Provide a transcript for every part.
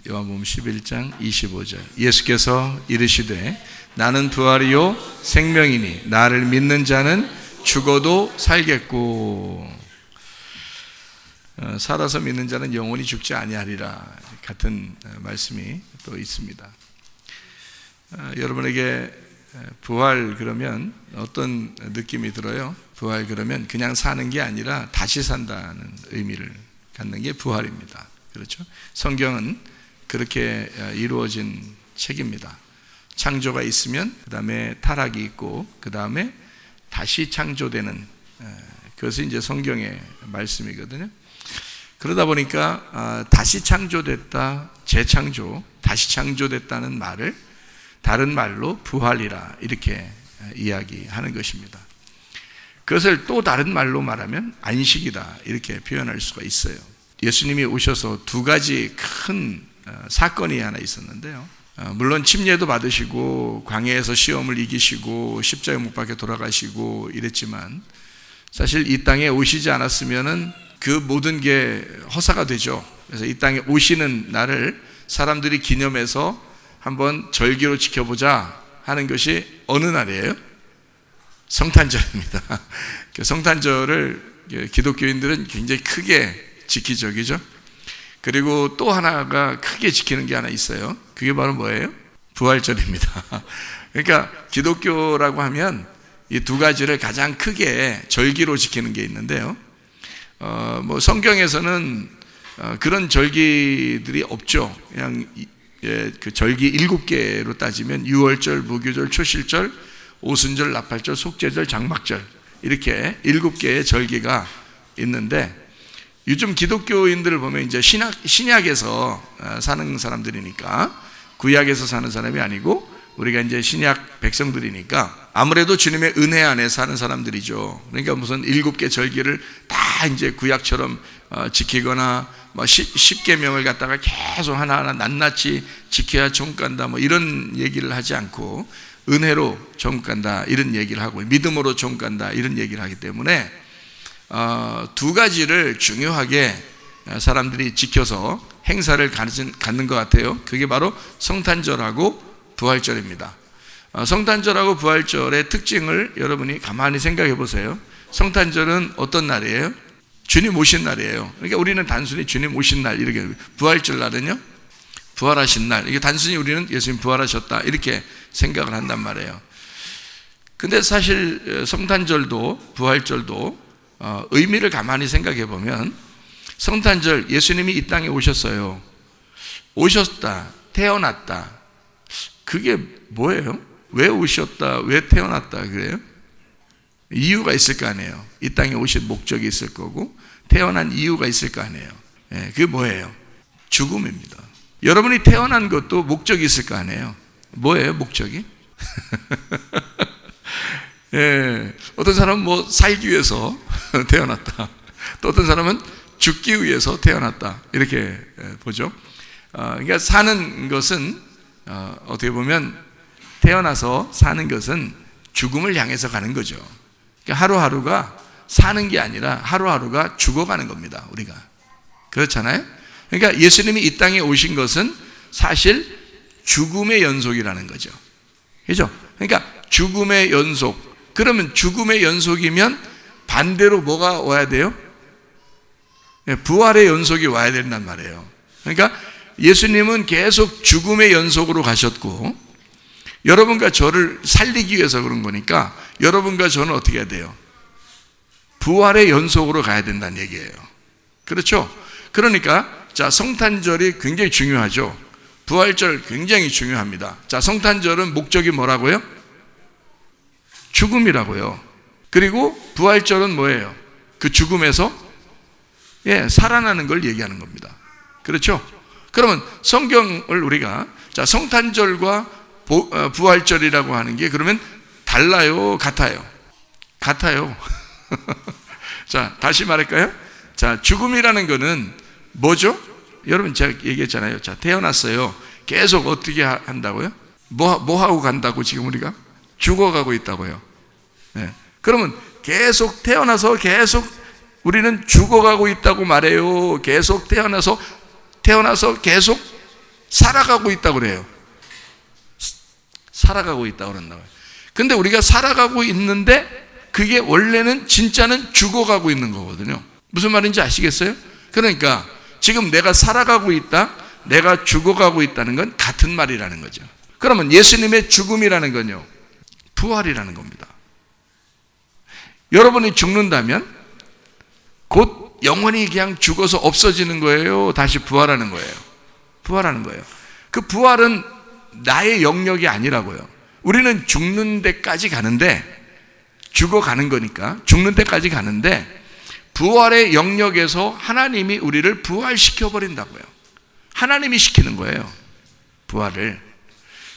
요한복음 11장 25절. 예수께서 이르시되 나는 부활이요 생명이니 나를 믿는 자는 죽어도 살겠고 살아서 믿는 자는 영원히 죽지 아니하리라. 같은 말씀이 또 있습니다. 여러분에게 부활 그러면 어떤 느낌이 들어요? 부활 그러면 그냥 사는 게 아니라 다시 산다는 의미를 갖는 게 부활입니다. 그렇죠? 성경은 그렇게 이루어진 책입니다. 창조가 있으면 그 다음에 타락이 있고 그 다음에 다시 창조되는, 그것이 이제 성경의 말씀이거든요. 그러다 보니까 다시 창조됐다, 재창조, 다시 창조됐다는 말을 다른 말로 부활이라 이렇게 이야기하는 것입니다. 그것을 또 다른 말로 말하면 안식이다 이렇게 표현할 수가 있어요. 예수님이 오셔서 두 가지 큰 사건이 하나 있었는데요. 물론 침례도 받으시고 광야에서 시험을 이기시고 십자가에 못 박혀 돌아가시고 이랬지만 사실 이 땅에 오시지 않았으면은 그 모든 게 허사가 되죠. 그래서 이 땅에 오시는 날을 사람들이 기념해서 한번 절기로 지켜보자 하는 것이 어느 날이에요? 성탄절입니다. 성탄절을 기독교인들은 굉장히 크게 지키죠, 그죠? 그리고 또 하나가 크게 지키는 게 하나 있어요. 그게 바로 뭐예요? 부활절입니다. 그러니까 기독교라고 하면 이 두 가지를 가장 크게 절기로 지키는 게 있는데요. 뭐 성경에서는 그런 절기들이 없죠. 그냥 그 절기 7개로 따지면 유월절, 무교절, 초실절, 오순절, 나팔절, 속죄절, 장막절 이렇게 7개의 절기가 있는데 요즘 기독교인들을 보면 이제 신약에서 사는 사람들이니까 구약에서 사는 사람이 아니고 우리가 이제 신약 백성들이니까 아무래도 주님의 은혜 안에 사는 사람들이죠. 그러니까 무슨 7개 절기를 다 이제 구약처럼 지키거나 뭐 10계명을 갖다가 계속 하나하나 낱낱이 지켜야 천국 간다 뭐 이런 얘기를 하지 않고 은혜로 천국 간다 이런 얘기를 하고 믿음으로 천국 간다 이런 얘기를 하기 때문에 두 가지를 중요하게 사람들이 지켜서 행사를 갖는 것 같아요. 그게 바로 성탄절하고 부활절입니다. 성탄절하고 부활절의 특징을 여러분이 가만히 생각해 보세요. 성탄절은 어떤 날이에요? 주님 오신 날이에요. 그러니까 우리는 단순히 주님 오신 날 이렇게, 부활절 날은요 부활하신 날, 이게 단순히 우리는 예수님 부활하셨다 이렇게 생각을 한단 말이에요. 근데 사실 성탄절도 부활절도 의미를 가만히 생각해 보면 성탄절 예수님이 이 땅에 오셨어요. 오셨다, 태어났다. 그게 뭐예요? 왜 오셨다, 왜 태어났다 그래요? 이유가 있을 거 아니에요. 이 땅에 오신 목적이 있을 거고 태어난 이유가 있을 거 아니에요. 그게 뭐예요? 죽음입니다. 여러분이 태어난 것도 목적이 있을 거 아니에요. 뭐예요 목적이? 어떤 사람은 뭐 살기 위해서 태어났다, 또 어떤 사람은 죽기 위해서 태어났다 이렇게 보죠. 그러니까 사는 것은 어떻게 보면 태어나서 사는 것은 죽음을 향해서 가는 거죠. 그러니까 하루하루가 사는 게 아니라 하루하루가 죽어가는 겁니다. 우리가 그렇잖아요. 그러니까 예수님이 이 땅에 오신 것은 사실 죽음의 연속이라는 거죠. 그렇죠? 그러니까 죽음의 연속. 그러면 죽음의 연속이면 반대로 뭐가 와야 돼요? 부활의 연속이 와야 된단 말이에요. 그러니까 예수님은 계속 죽음의 연속으로 가셨고 여러분과 저를 살리기 위해서 그런 거니까 여러분과 저는 어떻게 해야 돼요? 부활의 연속으로 가야 된다는 얘기예요. 그렇죠? 그러니까 자, 성탄절이 굉장히 중요하죠. 부활절 굉장히 중요합니다. 자, 성탄절은 목적이 뭐라고요? 죽음이라고요. 그리고 부활절은 뭐예요? 그 죽음에서 살아나는 걸 얘기하는 겁니다. 그렇죠? 그러면 성경을 우리가 자, 성탄절과 부활절이라고 하는 게 그러면 달라요, 같아요? 같아요. 자, 다시 말할까요? 자, 죽음이라는 거는 뭐죠? 여러분 제가 얘기했잖아요. 자, 태어났어요. 계속 어떻게 한다고요? 뭐 하고 간다고 지금 우리가? 죽어가고 있다고요. 그러면 계속 태어나서 계속 우리는 죽어가고 있다고 말해요. 계속 태어나서 계속 살아가고 있다고 그래요. 살아가고 있다고 그런다고요. 근데 우리가 살아가고 있는데 그게 원래는 진짜는 죽어가고 있는 거거든요. 무슨 말인지 아시겠어요? 그러니까 지금 내가 살아가고 있다, 내가 죽어가고 있다는 건 같은 말이라는 거죠. 그러면 예수님의 죽음이라는 건요, 부활이라는 겁니다. 여러분이 죽는다면 곧 영원히 그냥 죽어서 없어지는 거예요? 다시 부활하는 거예요? 부활하는 거예요. 그 부활은 나의 영역이 아니라고요. 우리는 죽는 데까지 가는데, 죽어가는 거니까 죽는 데까지 가는데, 부활의 영역에서 하나님이 우리를 부활시켜 버린다고요. 하나님이 시키는 거예요, 부활을.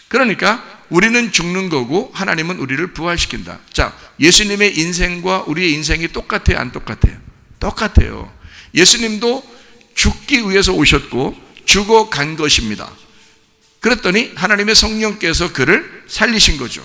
그러니까 우리는 죽는 거고 하나님은 우리를 부활시킨다. 자, 예수님의 인생과 우리의 인생이 똑같아요, 안 똑같아요? 똑같아요. 예수님도 죽기 위해서 오셨고 죽어간 것입니다. 그랬더니 하나님의 성령께서 그를 살리신 거죠.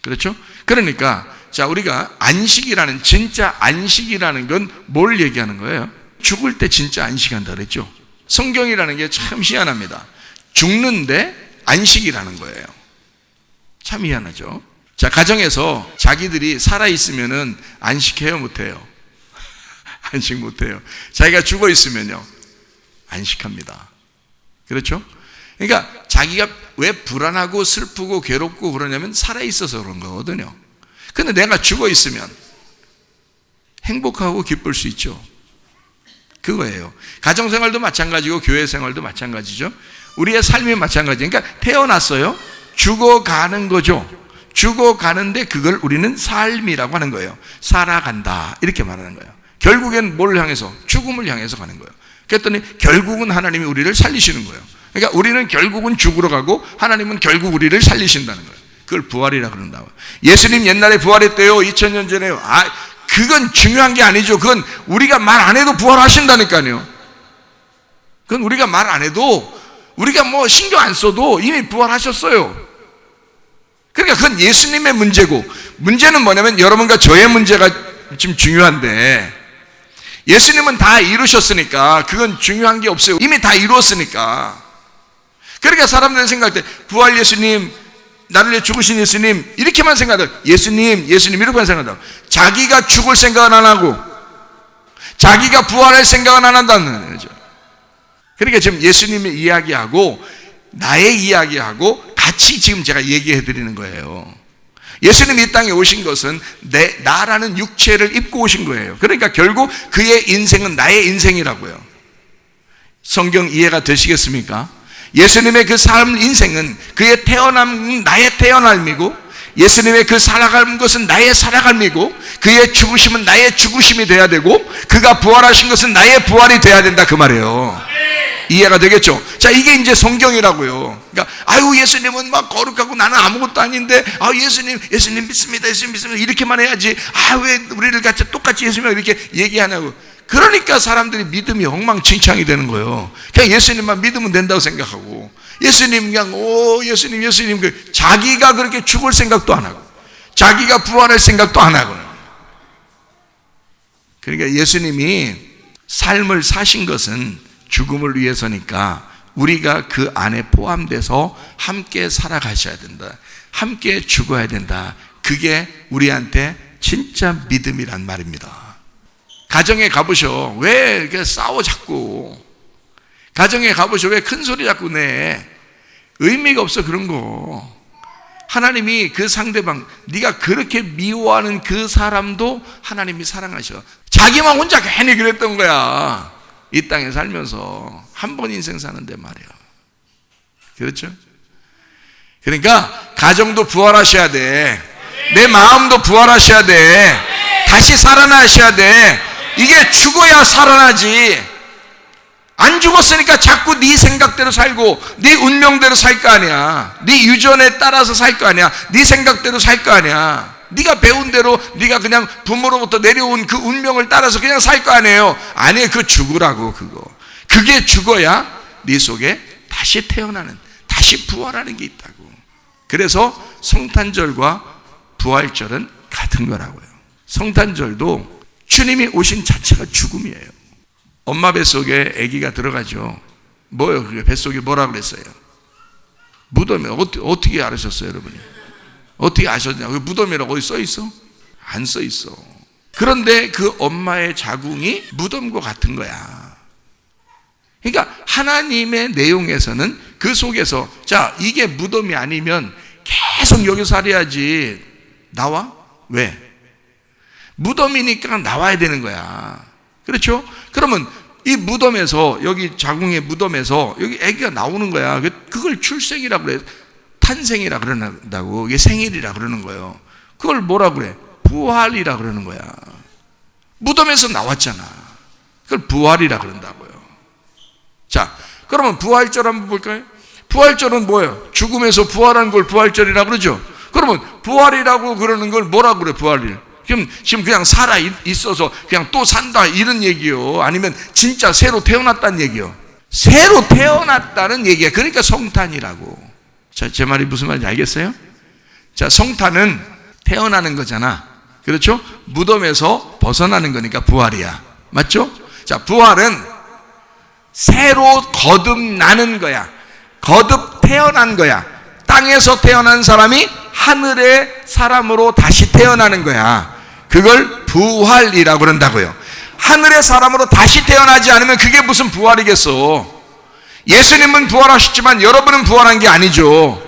그렇죠? 그러니까 자, 우리가 안식이라는, 진짜 안식이라는 건 뭘 얘기하는 거예요? 죽을 때 진짜 안식한다 그랬죠. 성경이라는 게 참 희한합니다. 죽는데 안식이라는 거예요. 참 희한하죠. 자, 가정에서 자기들이 살아있으면은 안식해요, 못해요? 안식 못해요. 자기가 죽어 있으면요, 안식합니다. 그렇죠? 그러니까 자기가 왜 불안하고 슬프고 괴롭고 그러냐면 살아있어서 그런 거거든요. 근데 내가 죽어 있으면 행복하고 기쁠 수 있죠. 그거예요. 가정생활도 마찬가지고 교회 생활도 마찬가지죠. 우리의 삶이 마찬가지. 그러니까 태어났어요, 죽어가는 거죠. 죽어가는데 그걸 우리는 삶이라고 하는 거예요. 살아간다, 이렇게 말하는 거예요. 결국엔 뭘 향해서? 죽음을 향해서 가는 거예요. 그랬더니 결국은 하나님이 우리를 살리시는 거예요. 그러니까 우리는 결국은 죽으러 가고 하나님은 결국 우리를 살리신다는 거예요. 그걸 부활이라 그런다고. 예수님 옛날에 부활했대요, 2000년 전에요. 그건 중요한 게 아니죠. 그건 우리가 말 안 해도 부활하신다니까요. 그건 우리가 말 안 해도, 우리가 뭐 신경 안 써도 이미 부활하셨어요. 그러니까 그건 예수님의 문제고, 문제는 뭐냐면 여러분과 저의 문제가 지금 중요한데, 예수님은 다 이루셨으니까 그건 중요한 게 없어요. 이미 다 이루었으니까. 그러니까 사람들은 생각할 때 부활 예수님, 나를 위해 죽으신 예수님, 이렇게만 생각하다. 예수님 이렇게만 생각한다. 자기가 죽을 생각은 안 하고 자기가 부활할 생각은 안 한다는 거죠. 그러니까 지금 예수님의 이야기하고 나의 이야기하고 같이 지금 제가 얘기해 드리는 거예요. 예수님이 이 땅에 오신 것은 나라는 육체를 입고 오신 거예요. 그러니까 결국 그의 인생은 나의 인생이라고요. 성경 이해가 되시겠습니까? 예수님의 그 삶, 인생은 그의 태어남은 나의 태어남이고, 예수님의 그 살아가는 것은 나의 살아감이고, 그의 죽으심은 나의 죽으심이 돼야 되고, 그가 부활하신 것은 나의 부활이 돼야 된다, 그 말이에요. 이해가 되겠죠? 자, 이게 이제 성경이라고요. 그러니까 예수님은 막 거룩하고 나는 아무것도 아닌데, 예수님 믿습니다, 예수님 믿습니다, 이렇게만 해야지. 왜 우리를 같이 똑같이 예수님이라고 이렇게 얘기하냐고. 그러니까 사람들이 믿음이 엉망진창이 되는 거예요. 그냥 예수님만 믿으면 된다고 생각하고, 예수님 그냥 예수님 자기가 그렇게 죽을 생각도 안 하고 자기가 부활할 생각도 안 하고. 그러니까 예수님이 삶을 사신 것은 죽음을 위해서니까 우리가 그 안에 포함돼서 함께 살아가셔야 된다, 함께 죽어야 된다. 그게 우리한테 진짜 믿음이란 말입니다. 가정에 가보셔. 왜 이렇게 싸워 자꾸? 가정에 가보셔. 왜 큰 소리 자꾸 내? 의미가 없어, 그런 거. 하나님이 그 상대방, 네가 그렇게 미워하는 그 사람도 하나님이 사랑하셔. 자기만 혼자 괜히 그랬던 거야. 이 땅에 살면서 한 번 인생 사는데 말이야. 그렇죠? 그러니까 가정도 부활하셔야 돼. 내 마음도 부활하셔야 돼. 다시 살아나셔야 돼. 이게 죽어야 살아나지. 안 죽었으니까 자꾸 네 생각대로 살고 네 운명대로 살 거 아니야. 네 유전에 따라서 살 거 아니야. 네 생각대로 살 거 아니야. 네가 배운 대로, 네가 그냥 부모로부터 내려온 그 운명을 따라서 그냥 살 거 아니에요. 아니, 그 죽으라고. 그게 죽어야 네 속에 다시 태어나는, 다시 부활하는 게 있다고. 그래서 성탄절과 부활절은 같은 거라고요. 성탄절도 주님이 오신 자체가 죽음이에요. 엄마 뱃속에 아기가 들어가죠. 뭐예요? 그게 뱃속에 뭐라 그랬어요? 무덤이에요. 어떻게 알으셨어요, 여러분이? 어떻게 아셨냐고? 무덤이라고 어디 써 있어? 안 써 있어. 그런데 그 엄마의 자궁이 무덤과 같은 거야. 그러니까 하나님의 내용에서는 그 속에서, 자, 이게 무덤이 아니면 계속 여기서 살아야지. 나와? 왜? 무덤이니까 나와야 되는 거야. 그렇죠? 그러면 이 무덤에서, 여기 자궁의 무덤에서 여기 아기가 나오는 거야. 그걸 출생이라고 그래. 탄생이라 그런다고. 이게 생일이라 그러는 거예요. 그걸 뭐라 그래? 부활이라 그러는 거야. 무덤에서 나왔잖아. 그걸 부활이라 그런다고요. 자, 그러면 부활절 한번 볼까요? 부활절은 뭐예요? 죽음에서 부활한 걸 부활절이라 그러죠. 그러면 부활이라고 그러는 걸 뭐라 그래? 부활일. 지금 그냥 살아 있어서 그냥 또 산다 이런 얘기요? 아니면 진짜 새로 태어났다는 얘기요? 새로 태어났다는 얘기야. 그러니까 성탄이라고. 자, 제 말이 무슨 말인지 알겠어요? 자, 성탄은 태어나는 거잖아. 그렇죠? 무덤에서 벗어나는 거니까 부활이야. 맞죠? 자, 부활은 새로 거듭나는 거야. 거듭 태어난 거야. 땅에서 태어난 사람이 하늘의 사람으로 다시 태어나는 거야. 그걸 부활이라고 그런다고요. 하늘의 사람으로 다시 태어나지 않으면 그게 무슨 부활이겠어. 예수님은 부활하셨지만 여러분은 부활한 게 아니죠.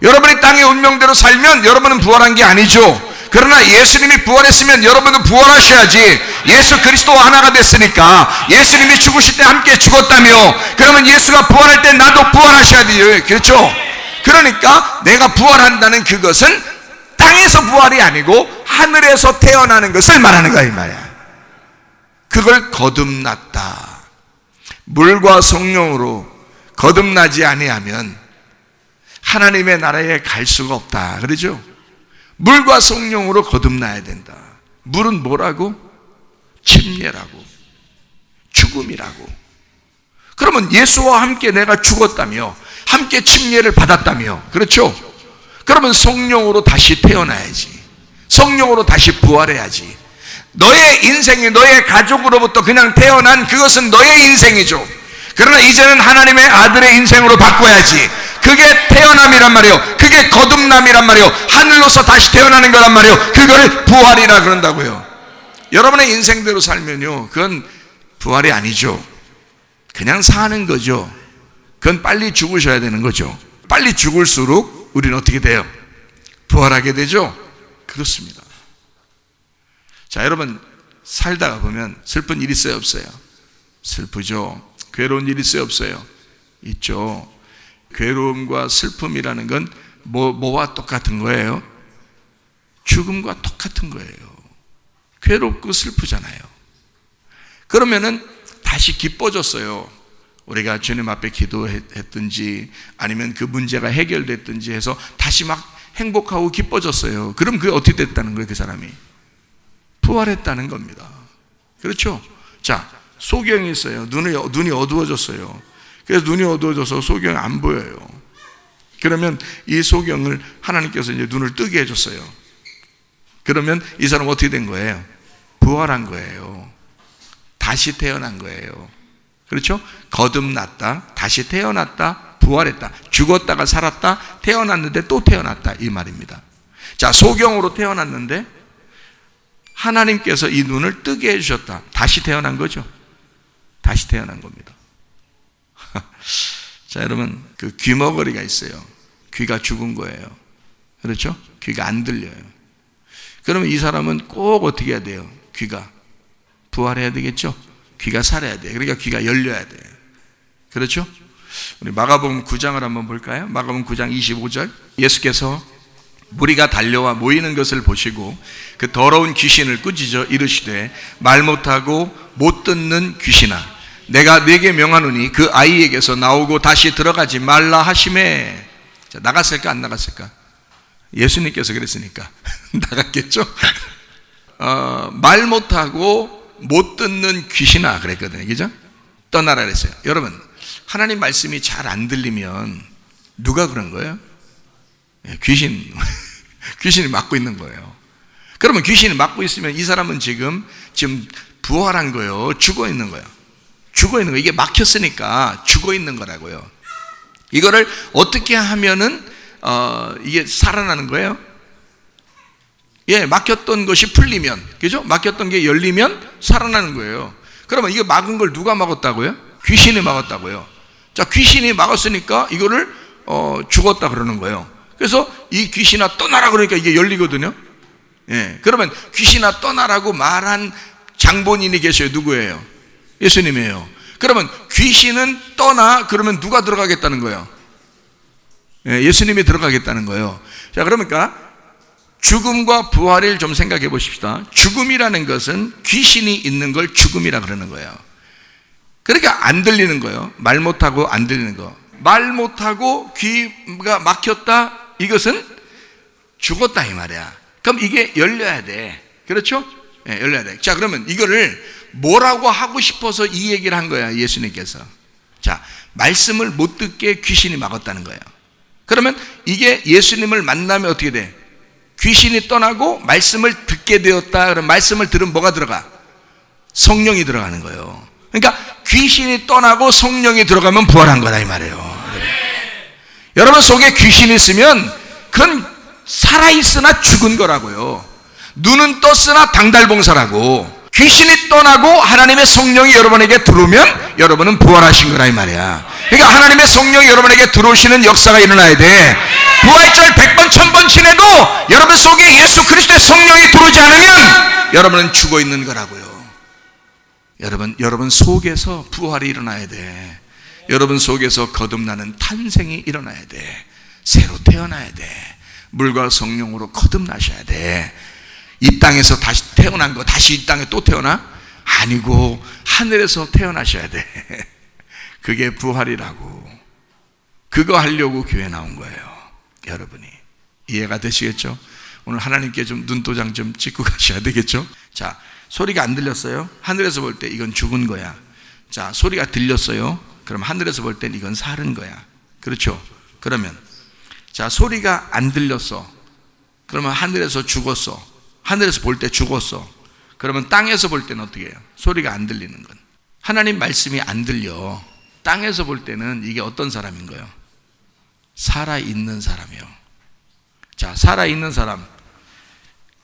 여러분이 땅의 운명대로 살면 여러분은 부활한 게 아니죠. 그러나 예수님이 부활했으면 여러분도 부활하셔야지. 예수 그리스도와 하나가 됐으니까. 예수님이 죽으실 때 함께 죽었다며, 그러면 예수가 부활할 때 나도 부활하셔야 돼요. 그렇죠? 그러니까 내가 부활한다는 그것은 땅에서 부활이 아니고 하늘에서 태어나는 것을 말하는 거야, 이 말이야. 그걸 거듭났다. 물과 성령으로 거듭나지 아니하면 하나님의 나라에 갈 수가 없다. 그러죠? 물과 성령으로 거듭나야 된다. 물은 뭐라고? 침례라고, 죽음이라고. 그러면 예수와 함께 내가 죽었다며, 함께 침례를 받았다며, 그렇죠? 그러면 성령으로 다시 태어나야지. 성령으로 다시 부활해야지. 너의 인생이 너의 가족으로부터 그냥 태어난 그것은 너의 인생이죠. 그러나 이제는 하나님의 아들의 인생으로 바꿔야지. 그게 태어남이란 말이에요. 그게 거듭남이란 말이에요. 하늘로서 다시 태어나는 거란 말이에요. 그걸 부활이라 그런다고요. 여러분의 인생대로 살면요, 그건 부활이 아니죠. 그냥 사는 거죠. 그건 빨리 죽으셔야 되는 거죠. 빨리 죽을수록 우리는 어떻게 돼요? 부활하게 되죠. 그렇습니다. 자, 여러분 살다가 보면 슬픈 일 있어요, 없어요? 슬프죠. 괴로운 일 있어요, 없어요? 있죠. 괴로움과 슬픔이라는 건 뭐와 똑같은 거예요? 죽음과 똑같은 거예요. 괴롭고 슬프잖아요. 그러면은 다시 기뻐졌어요. 우리가 주님 앞에 기도했든지 아니면 그 문제가 해결됐든지 해서 다시 막 행복하고 기뻐졌어요. 그럼 그게 어떻게 됐다는 거예요? 그 사람이 부활했다는 겁니다. 그렇죠? 자, 소경이 있어요. 눈이 어두워졌어요. 그래서 눈이 어두워져서 소경이 안 보여요. 그러면 이 소경을 하나님께서 이제 눈을 뜨게 해줬어요. 그러면 이 사람 어떻게 된 거예요? 부활한 거예요. 다시 태어난 거예요. 그렇죠? 거듭났다, 다시 태어났다, 부활했다. 죽었다가 살았다, 태어났는데 또 태어났다, 이 말입니다. 자, 소경으로 태어났는데 하나님께서 이 눈을 뜨게 해주셨다. 다시 태어난 거죠. 다시 태어난 겁니다. 자, 여러분, 그 귀머거리가 있어요. 귀가 죽은 거예요. 그렇죠? 귀가 안 들려요. 그러면 이 사람은 꼭 어떻게 해야 돼요? 귀가 부활해야 되겠죠? 귀가 살아야 돼요. 그러니까 귀가 열려야 돼요. 그렇죠? 우리 마가복음 9장을 한번 볼까요? 마가복음 9장 25절. 예수께서 무리가 달려와 모이는 것을 보시고 그 더러운 귀신을 꾸짖어 이르시되 말 못하고 못 듣는 귀신아, 내가 네게 명하노니 그 아이에게서 나오고 다시 들어가지 말라 하시매. 자, 나갔을까 안 나갔을까? 예수님께서 그랬으니까 나갔겠죠? 말 못하고 못 듣는 귀신아 그랬거든요. 그죠? 떠나라 그랬어요. 여러분, 하나님 말씀이 잘 안 들리면 누가 그런 거예요? 귀신이 맡고 있는 거예요. 그러면 귀신이 맡고 있으면 이 사람은 지금 부활한 거예요? 죽어 있는 거예요? 죽어 있는 거예요. 이게 막혔으니까 죽어 있는 거라고요. 이거를 어떻게 하면은 이게 살아나는 거예요? 예, 막혔던 것이 풀리면, 그죠? 막혔던 게 열리면 살아나는 거예요. 그러면 이거 막은 걸 누가 막았다고요? 귀신이 막았다고요. 자, 귀신이 막았으니까 이거를 죽었다 그러는 거예요. 그래서 이 귀신아 떠나라 그러니까 이게 열리거든요. 예, 그러면 귀신아 떠나라고 말한 장본인이 계셔요. 누구예요? 예수님이에요. 그러면 귀신은 떠나, 그러면 누가 들어가겠다는 거예요? 예, 예수님이 들어가겠다는 거예요. 자, 그러니까 죽음과 부활을 좀 생각해 보십시다. 죽음이라는 것은 귀신이 있는 걸 죽음이라 그러는 거예요. 그러니까 안 들리는 거예요. 말 못하고 안 들리는 거. 말 못하고 귀가 막혔다, 이것은 죽었다 이 말이야. 그럼 이게 열려야 돼. 그렇죠? 예, 열려야 돼. 자, 그러면 이거를 뭐라고 하고 싶어서 이 얘기를 한 거야, 예수님께서. 자, 말씀을 못 듣게 귀신이 막았다는 거예요. 그러면 이게 예수님을 만나면 어떻게 돼? 귀신이 떠나고 말씀을 듣게 되었다. 그럼 말씀을 들으면 뭐가 들어가? 성령이 들어가는 거예요. 그러니까 귀신이 떠나고 성령이 들어가면 부활한 거다 이 말이에요. 여러분 속에 귀신이 있으면 그건 살아있으나 죽은 거라고요. 눈은 떴으나 당달봉사라고. 귀신이 떠나고 하나님의 성령이 여러분에게 들어오면 여러분은 부활하신 거라 이 말이야. 그러니까 하나님의 성령이 여러분에게 들어오시는 역사가 일어나야 돼. 부활절 100번 1000번 지내도 여러분 속에 예수 그리스도의 성령이 들어오지 않으면 여러분은 죽어 있는 거라고요. 여러분 속에서 부활이 일어나야 돼. 여러분 속에서 거듭나는 탄생이 일어나야 돼. 새로 태어나야 돼. 물과 성령으로 거듭나셔야 돼. 이 땅에서 다시 태어난 거 다시 이 땅에 또 태어나? 아니고 하늘에서 태어나셔야 돼. 그게 부활이라고. 그거 하려고 교회 나온 거예요. 여러분이 이해가 되시겠죠? 오늘 하나님께 좀 눈도장 좀 찍고 가셔야 되겠죠? 자, 소리가 안 들렸어요? 하늘에서 볼 때 이건 죽은 거야. 자, 소리가 들렸어요? 그럼 하늘에서 볼 땐 이건 살은 거야. 그렇죠? 그러면 자, 소리가 안 들렸어. 그러면 하늘에서 죽었어. 하늘에서 볼 때 죽었어. 그러면 땅에서 볼 때는 어떻게 해요? 소리가 안 들리는 건. 하나님 말씀이 안 들려. 땅에서 볼 때는 이게 어떤 사람인 거예요? 살아있는 사람이요. 자, 살아있는 사람,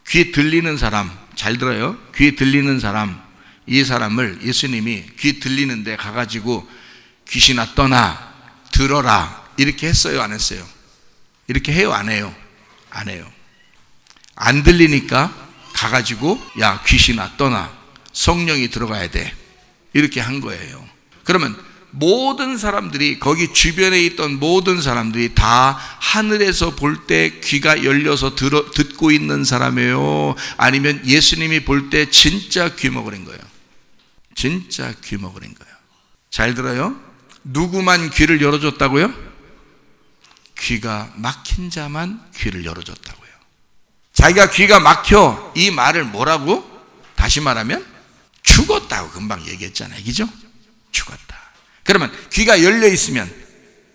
귀 들리는 사람, 잘 들어요. 귀 들리는 사람, 이 사람을 예수님이 귀 들리는데 가가지고 귀신아 떠나, 들어라 이렇게 했어요, 안 했어요? 이렇게 해요, 안 해요? 안 해요. 안 들리니까 가가지고 야, 귀신아 떠나, 성령이 들어가야 돼 이렇게 한 거예요. 그러면 모든 사람들이, 거기 주변에 있던 모든 사람들이 다 하늘에서 볼 때 귀가 열려서 듣고 있는 사람이에요? 아니면 예수님이 볼 때 진짜 귀 먹으린 거예요? 진짜 귀 먹으린 거예요. 잘 들어요? 누구만 귀를 열어줬다고요? 귀가 막힌 자만 귀를 열어줬다고요. 자기가 귀가 막혀, 이 말을 뭐라고? 다시 말하면 죽었다고 금방 얘기했잖아요. 그죠? 죽었다. 그러면 귀가 열려 있으면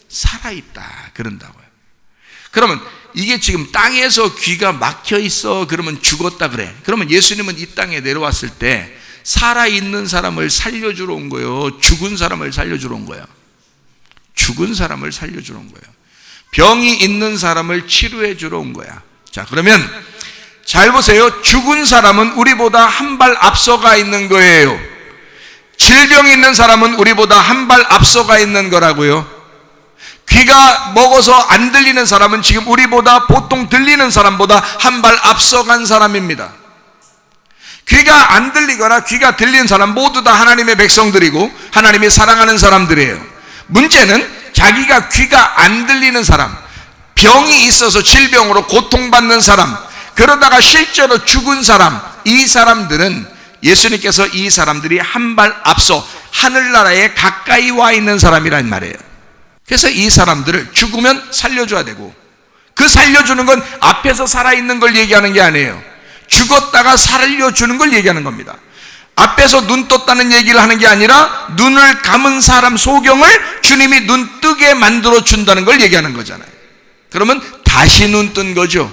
살아있다 그런다고요. 그러면 이게 지금 땅에서 귀가 막혀 있어, 그러면 죽었다 그래. 그러면 예수님은 이 땅에 내려왔을 때 살아있는 사람을 살려주러 온 거예요? 죽은 사람을 살려주러 온 거예요? 죽은 사람을 살려주러 온 거예요. 병이 있는 사람을 치료해 주러 온 거야. 자, 그러면 잘 보세요. 죽은 사람은 우리보다 한 발 앞서가 있는 거예요. 질병이 있는 사람은 우리보다 한 발 앞서가 있는 거라고요. 귀가 먹어서 안 들리는 사람은 지금 우리보다, 보통 들리는 사람보다 한 발 앞서간 사람입니다. 귀가 안 들리거나 귀가 들리는 사람 모두 다 하나님의 백성들이고 하나님이 사랑하는 사람들이에요. 문제는 자기가 귀가 안 들리는 사람, 병이 있어서 질병으로 고통받는 사람, 그러다가 실제로 죽은 사람, 이 사람들은 예수님께서 이 사람들이 한 발 앞서 하늘나라에 가까이 와 있는 사람이란 말이에요. 그래서 이 사람들을 죽으면 살려줘야 되고, 그 살려주는 건 앞에서 살아있는 걸 얘기하는 게 아니에요. 죽었다가 살려주는 걸 얘기하는 겁니다. 앞에서 눈 떴다는 얘기를 하는 게 아니라 눈을 감은 사람 소경을 주님이 눈 뜨게 만들어 준다는 걸 얘기하는 거잖아요. 그러면 다시 눈 뜬 거죠.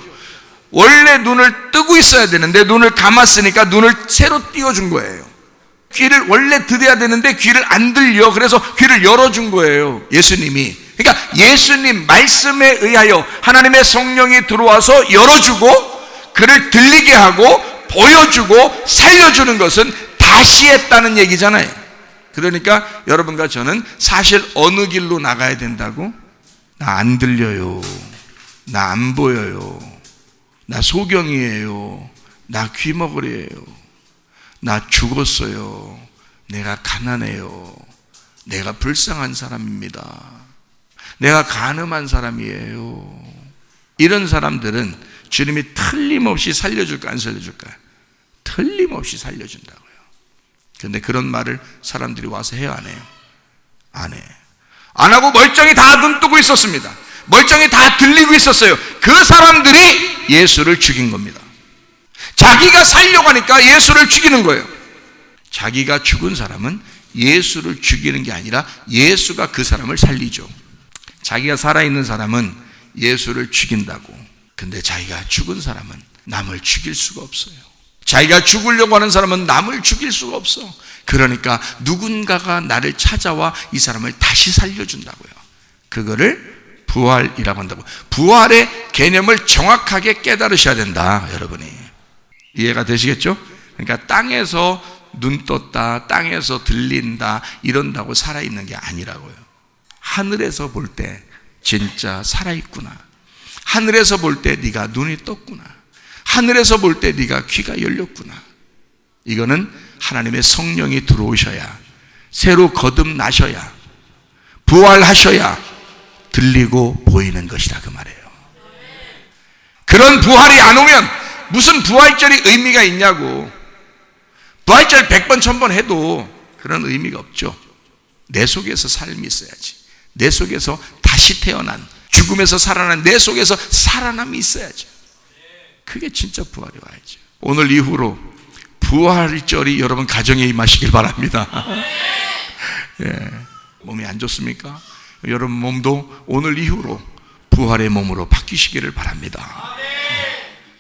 원래 눈을 뜨고 있어야 되는데 눈을 감았으니까 눈을 새로 띄워준 거예요. 귀를 원래 들어야 되는데 귀를 안 들려. 그래서 귀를 열어준 거예요, 예수님이. 그러니까 예수님 말씀에 의하여 하나님의 성령이 들어와서 열어주고 그를 들리게 하고 보여주고 살려주는 것은 다시 했다는 얘기잖아요. 그러니까 여러분과 저는 사실 어느 길로 나가야 된다고? 나 안 들려요, 나 안 보여요, 나 소경이에요, 나 귀머거리예요, 나 죽었어요, 내가 가난해요, 내가 불쌍한 사람입니다, 내가 간음한 사람이에요. 이런 사람들은 주님이 틀림없이 살려줄까 안 살려줄까요? 틀림없이 살려준다고요. 그런데 그런 말을 사람들이 와서 해요, 안 해요? 안 해. 안 하고 멀쩡히 다 눈 뜨고 있었습니다. 멀쩡히 다 들리고 있었어요. 그 사람들이 예수를 죽인 겁니다. 자기가 살려고 하니까 예수를 죽이는 거예요. 자기가 죽은 사람은 예수를 죽이는 게 아니라 예수가 그 사람을 살리죠. 자기가 살아있는 사람은 예수를 죽인다고. 근데 자기가 죽은 사람은 남을 죽일 수가 없어요. 자기가 죽으려고 하는 사람은 남을 죽일 수가 없어. 그러니까 누군가가 나를 찾아와 이 사람을 다시 살려준다고요. 그거를 부활이라고 한다고. 부활의 개념을 정확하게 깨달으셔야 된다, 여러분이. 이해가 되시겠죠? 그러니까 땅에서 눈 떴다, 땅에서 들린다 이런다고 살아있는 게 아니라고요. 하늘에서 볼 때 진짜 살아있구나. 하늘에서 볼 때 네가 눈이 떴구나. 하늘에서 볼 때 네가 귀가 열렸구나. 이거는 하나님의 성령이 들어오셔야, 새로 거듭나셔야, 부활하셔야 들리고 보이는 것이다, 그 말이에요. 그런 부활이 안 오면 무슨 부활절이 의미가 있냐고. 부활절 100번 1000번 해도 그런 의미가 없죠. 내 속에서 삶이 있어야지. 내 속에서 다시 태어난, 죽음에서 살아난 내 속에서 살아남이 있어야죠. 그게 진짜 부활이 와야죠. 오늘 이후로 부활절이 여러분 가정에 임하시길 바랍니다. 예. 몸이 안 좋습니까? 여러분 몸도 오늘 이후로 부활의 몸으로 바뀌시기를 바랍니다.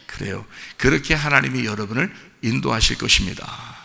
그래요. 그렇게 하나님이 여러분을 인도하실 것입니다.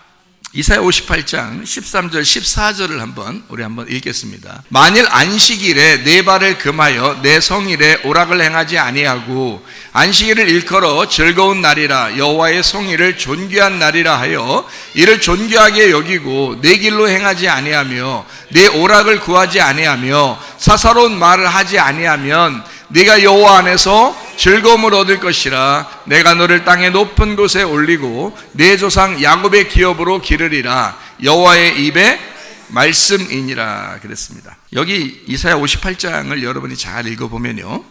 이사야 58장 13절 14절을 우리 한번 읽겠습니다. 만일 안식일에 내 발을 금하여 내 성일에 오락을 행하지 아니하고 안식일을 일컬어 즐거운 날이라 여호와의 성일을 존귀한 날이라 하여 이를 존귀하게 여기고 내 길로 행하지 아니하며 내 오락을 구하지 아니하며 사사로운 말을 하지 아니하면 네가 여호와 안에서 즐거움을 얻을 것이라. 내가 너를 땅의 높은 곳에 올리고 내 조상 야곱의 기업으로 기르리라. 여호와의 입의 말씀이니라. 그랬습니다. 여기 이사야 58장을 여러분이 잘 읽어보면요,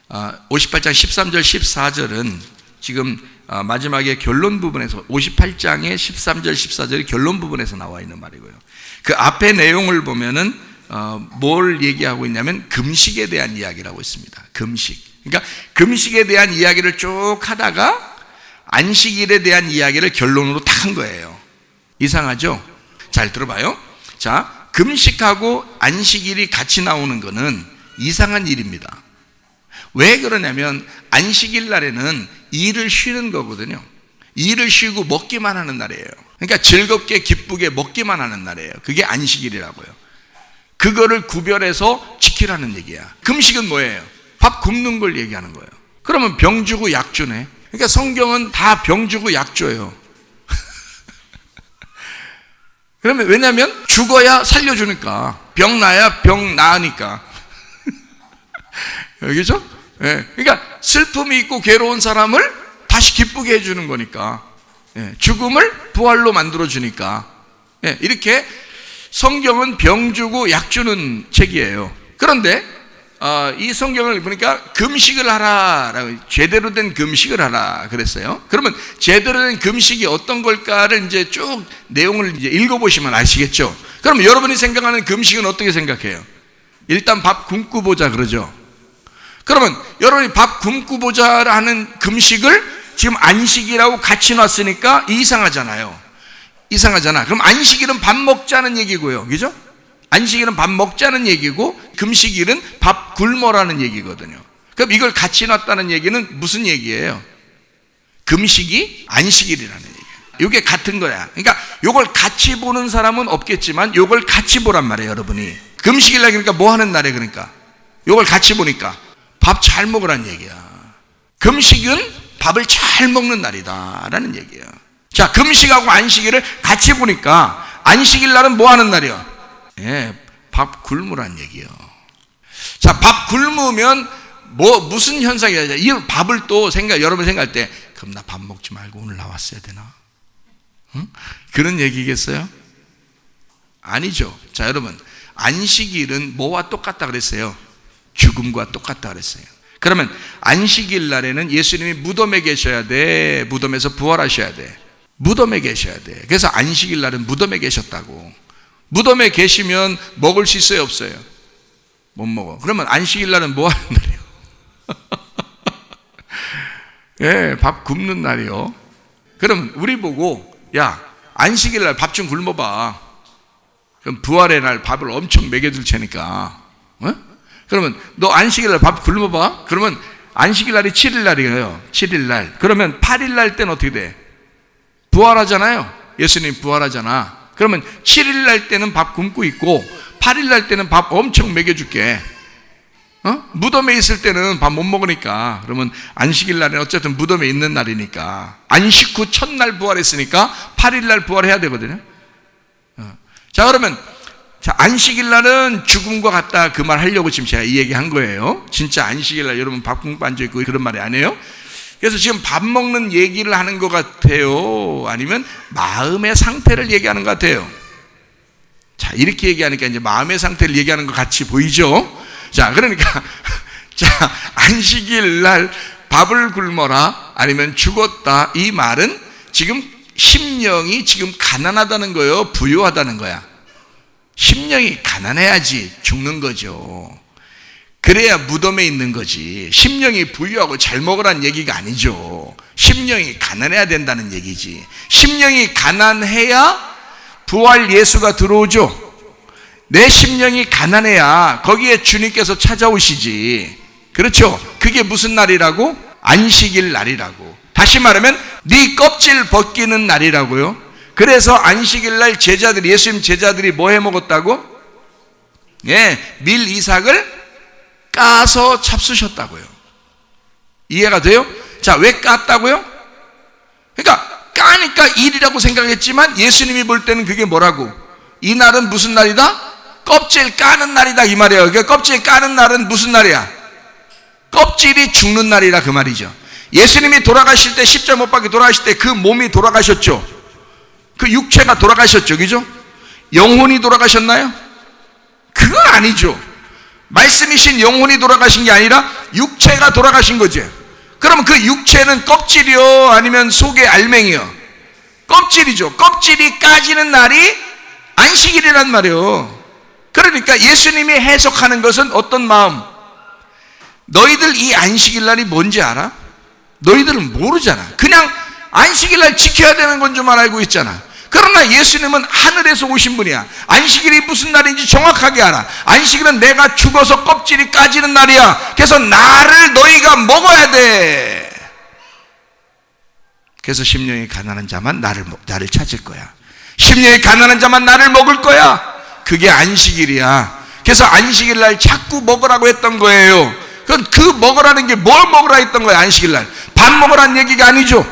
58장 13절 14절은 지금 마지막에 결론 부분에서, 58장의 13절 14절이 결론 부분에서 나와 있는 말이고요. 그 앞에 내용을 보면은 뭘 얘기하고 있냐면 금식에 대한 이야기라고 있습니다. 금식. 그러니까 금식에 대한 이야기를 쭉 하다가 안식일에 대한 이야기를 결론으로 딱 한 거예요. 이상하죠? 잘 들어봐요. 자, 금식하고 안식일이 같이 나오는 거는 이상한 일입니다. 왜 그러냐면 안식일 날에는 일을 쉬는 거거든요. 일을 쉬고 먹기만 하는 날이에요. 그러니까 즐겁게 기쁘게 먹기만 하는 날이에요. 그게 안식일이라고요. 그거를 구별해서 지키라는 얘기야. 금식은 뭐예요? 밥 굶는 걸 얘기하는 거예요. 그러면 병 주고 약 주네. 그러니까 성경은 다 병 주고 약 줘요. 그러면 왜냐하면 죽어야 살려주니까, 병 나야 병 나으니까. 여기죠? 예. 그러니까 슬픔이 있고 괴로운 사람을 다시 기쁘게 해주는 거니까, 예. 죽음을 부활로 만들어주니까, 예. 이렇게 성경은 병 주고 약 주는 책이에요. 그런데 이 성경을 보니까 금식을 하라라고, 제대로 된 금식을 하라 그랬어요. 그러면 제대로 된 금식이 어떤 걸까를 이제 쭉 내용을 이제 읽어보시면 아시겠죠. 그럼 여러분이 생각하는 금식은 어떻게 생각해요? 일단 밥 굶고 보자 그러죠. 그러면 여러분이 밥 굶고 보자라는 금식을 지금 안식이라고 같이 놨으니까 이상하잖아요. 이상하잖아. 그럼 안식일은 밥 먹자는 얘기고요. 그죠? 안식일은 밥 먹자는 얘기고 금식일은 밥 굶어라는 얘기거든요. 그럼 이걸 같이 놨다는 얘기는 무슨 얘기예요? 금식이 안식일이라는 얘기예요. 이게 같은 거야. 그러니까 이걸 같이 보는 사람은 없겠지만 이걸 같이 보란 말이에요, 여러분이. 금식일날 그러니까 뭐 하는 날에, 그러니까 이걸 같이 보니까 밥 잘 먹으란 얘기야. 금식은 밥을 잘 먹는 날이다 라는 얘기야. 자, 금식하고 안식일을 같이 보니까 안식일 날은 뭐 하는 날이야? 예, 밥 굶으란 얘기야. 자, 밥 굶으면 무슨 현상이야? 이 밥을 또 여러분 생각할 때, 그럼 나 밥 먹지 말고 오늘 나왔어야 되나? 응? 그런 얘기겠어요? 아니죠. 자, 여러분, 안식일은 뭐와 똑같다 그랬어요? 죽음과 똑같다 그랬어요. 그러면 안식일 날에는 예수님이 무덤에 계셔야 돼? 무덤에서 부활하셔야 돼? 무덤에 계셔야 돼. 그래서 안식일 날은 무덤에 계셨다고. 무덤에 계시면 먹을 수 있어요, 없어요? 못 먹어. 그러면 안식일 날은 뭐 하는 날이요? 예, 밥 굶는 날이요. 그러면 우리 보고, 야, 안식일 날 밥 좀 굶어봐. 그럼 부활의 날 밥을 엄청 먹여줄 테니까. 어? 그러면 너 안식일 날 밥 굶어봐. 그러면 안식일 날이 7일 날이에요. 7일 날. 그러면 8일 날 때는 어떻게 돼? 부활하잖아요. 예수님 부활하잖아. 그러면 7일 날 때는 밥 굶고 있고 8일 날 때는 밥 엄청 먹여줄게. 무덤에 있을 때는 밥 못 먹으니까. 그러면 안식일 날은 어쨌든 무덤에 있는 날이니까 안식 후 첫날 부활했으니까 8일 날 부활해야 되거든요. 자, 그러면 안식일 날은 죽음과 같다, 그 말 하려고 지금 제가 이 얘기 한 거예요. 진짜 안식일 날 여러분 밥 굶고 앉아있고 그런 말이 아니에요. 그래서 지금 밥 먹는 얘기를 하는 것 같아요? 아니면 마음의 상태를 얘기하는 것 같아요? 자, 이렇게 얘기하니까 이제 마음의 상태를 얘기하는 것 같이 보이죠? 자, 그러니까 자, 안식일 날 밥을 굶어라 아니면 죽었다, 이 말은 지금 심령이 지금 가난하다는 거예요, 부유하다는 거야? 심령이 가난해야지 죽는 거죠. 그래야 무덤에 있는 거지. 심령이 부유하고 잘 먹으라는 얘기가 아니죠. 심령이 가난해야 된다는 얘기지. 심령이 가난해야 부활 예수가 들어오죠. 내 심령이 가난해야 거기에 주님께서 찾아오시지. 그렇죠? 그게 무슨 날이라고? 안식일 날이라고. 다시 말하면 네 껍질 벗기는 날이라고요. 그래서 안식일 날 제자들이, 예수님 제자들이 뭐 해 먹었다고? 예, 밀 이삭을 까서 잡수셨다고요. 이해가 돼요? 자, 왜 깠다고요? 그러니까 까니까 일이라고 생각했지만 예수님이 볼 때는 그게 뭐라고? 이 날은 무슨 날이다? 껍질 까는 날이다, 이 말이에요. 그러니까 껍질 까는 날은 무슨 날이야? 껍질이 죽는 날이라, 그 말이죠. 예수님이 돌아가실 때, 십자가 못 박혀 돌아가실 때 그 몸이 돌아가셨죠. 그 육체가 돌아가셨죠, 그죠? 영혼이 돌아가셨나요? 그건 아니죠. 말씀이신 영혼이 돌아가신 게 아니라 육체가 돌아가신 거죠. 그러면 그 육체는 껍질이요, 아니면 속의 알맹이요? 껍질이죠. 껍질이 까지는 날이 안식일이란 말이에요. 그러니까 예수님이 해석하는 것은 어떤 마음? 너희들 이 안식일 날이 뭔지 알아? 너희들은 모르잖아. 그냥 안식일 날 지켜야 되는 건 좀 알고 있잖아. 그러나 예수님은 하늘에서 오신 분이야. 안식일이 무슨 날인지 정확하게 알아. 안식일은 내가 죽어서 껍질이 까지는 날이야. 그래서 나를 너희가 먹어야 돼. 그래서 심령이 가난한 자만 나를 찾을 거야. 심령이 가난한 자만 나를 먹을 거야. 그게 안식일이야. 그래서 안식일 날 자꾸 먹으라고 했던 거예요. 그 먹으라는 게 뭘 먹으라 했던 거야? 안식일 날 밥 먹으라는 얘기가 아니죠.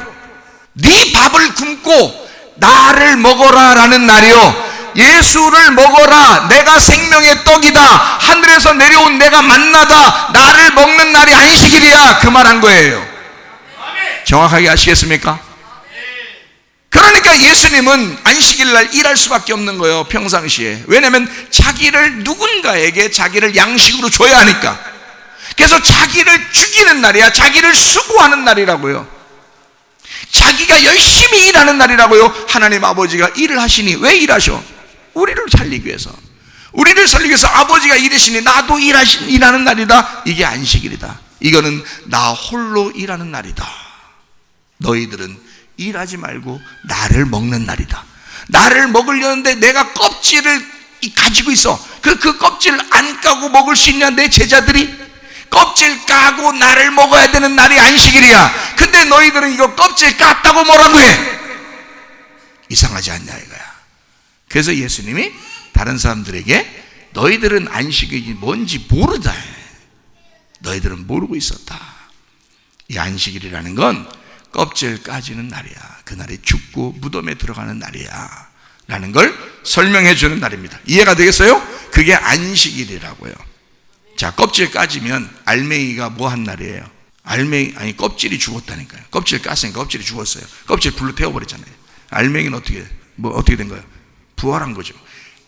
네 밥을 굶고 나를 먹어라 라는 날이요. 예수를 먹어라. 내가 생명의 떡이다. 하늘에서 내려온 내가 만나다. 나를 먹는 날이 안식일이야. 그 말 한 거예요. 정확하게 아시겠습니까? 그러니까 예수님은 안식일 날 일할 수밖에 없는 거예요, 평상시에. 왜냐하면 누군가에게 자기를 양식으로 줘야 하니까. 그래서 자기를 죽이는 날이야. 자기를 수고하는 날이라고요. 자기가 열심히 일하는 날이라고요. 하나님 아버지가 일을 하시니 왜 일하셔? 우리를 살리기 위해서. 우리를 살리기 위해서 아버지가 일하시니 나도 일하는 날이다. 이게 안식일이다. 이거는 나 홀로 일하는 날이다. 너희들은 일하지 말고 나를 먹는 날이다. 나를 먹으려는데 내가 껍질을 가지고 있어. 그 껍질 안 까고 먹을 수 있냐? 내 제자들이 껍질 까고 나를 먹어야 되는 날이 안식일이야. 근데 너희들은 이거 껍질 깠다고 뭐라고 해? 이상하지 않냐 이거야. 그래서 예수님이 다른 사람들에게 너희들은 안식일이 뭔지 모르다. 너희들은 모르고 있었다. 이 안식일이라는 건 껍질 까지는 날이야. 그날이 죽고 무덤에 들어가는 날이야 라는 걸 설명해 주는 날입니다. 이해가 되겠어요? 그게 안식일이라고요. 자, 껍질 까지면 알맹이가 뭐 한 날이에요? 껍질이 죽었다니까요. 껍질 깠으니까 껍질이 죽었어요. 껍질 불로 태워버렸잖아요. 알맹이는 어떻게 된 거예요? 부활한 거죠.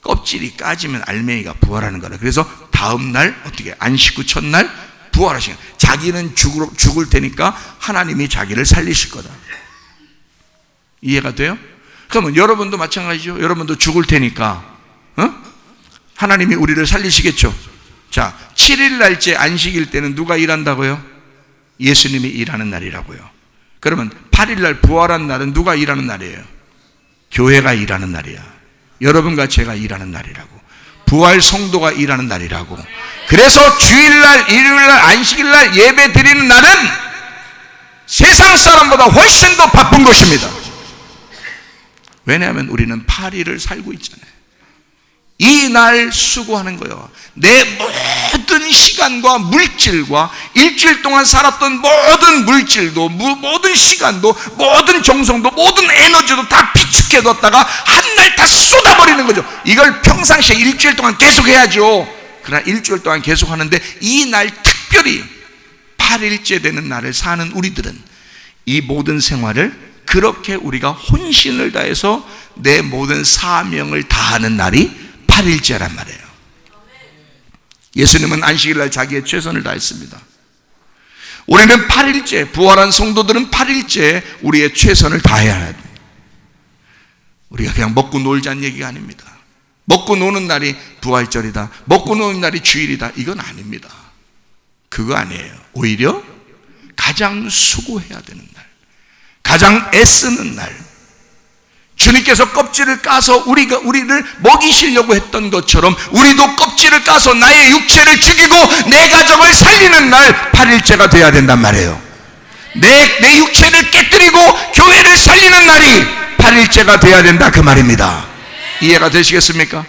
껍질이 까지면 알맹이가 부활하는 거라. 그래서 다음 날 어떻게 안식 후 첫날 부활하신 거예요. 자기는 죽을 테니까 하나님이 자기를 살리실 거다. 이해가 돼요? 그러면 여러분도 마찬가지죠. 여러분도 죽을 테니까 하나님이 우리를 살리시겠죠. 자, 7일 날째 안식일 때는 누가 일한다고요? 예수님이 일하는 날이라고요. 그러면 8일 날 부활한 날은 누가 일하는 날이에요? 교회가 일하는 날이야. 여러분과 제가 일하는 날이라고. 부활 성도가 일하는 날이라고. 그래서 주일날, 일요일날, 안식일날 예배 드리는 날은 세상 사람보다 훨씬 더 바쁜 것입니다. 왜냐하면 우리는 8일을 살고 있잖아요. 이 날 수고하는 거예요. 내 모든 시간과 물질과 일주일 동안 살았던 모든 물질도, 모든 시간도, 모든 정성도, 모든 에너지도 다 비축해뒀다가 한 날 다 쏟아버리는 거죠. 이걸 평상시에 일주일 동안 계속 해야죠. 그러나 일주일 동안 계속 하는데 이 날 특별히 8일째 되는 날을 사는 우리들은 이 모든 생활을 그렇게 우리가 혼신을 다해서 내 모든 사명을 다하는 날이 8일째란 말이에요. 예수님은 안식일날 자기의 최선을 다했습니다. 우리는 8일째, 부활한 성도들은 8일째 우리의 최선을 다해야 해요. 우리가 그냥 먹고 놀자는 얘기가 아닙니다. 먹고 노는 날이 부활절이다, 먹고 노는 날이 주일이다, 이건 아닙니다. 그거 아니에요. 오히려 가장 수고해야 되는 날, 가장 애쓰는 날, 주님께서 껍질을 까서 우리를 먹이시려고 했던 것처럼 우리도 껍질을 까서 나의 육체를 죽이고 내 가정을 살리는 날 8일째가 돼야 된단 말이에요. 내 육체를 깨뜨리고 교회를 살리는 날이 8일째가 돼야 된다, 그 말입니다. 이해가 되시겠습니까?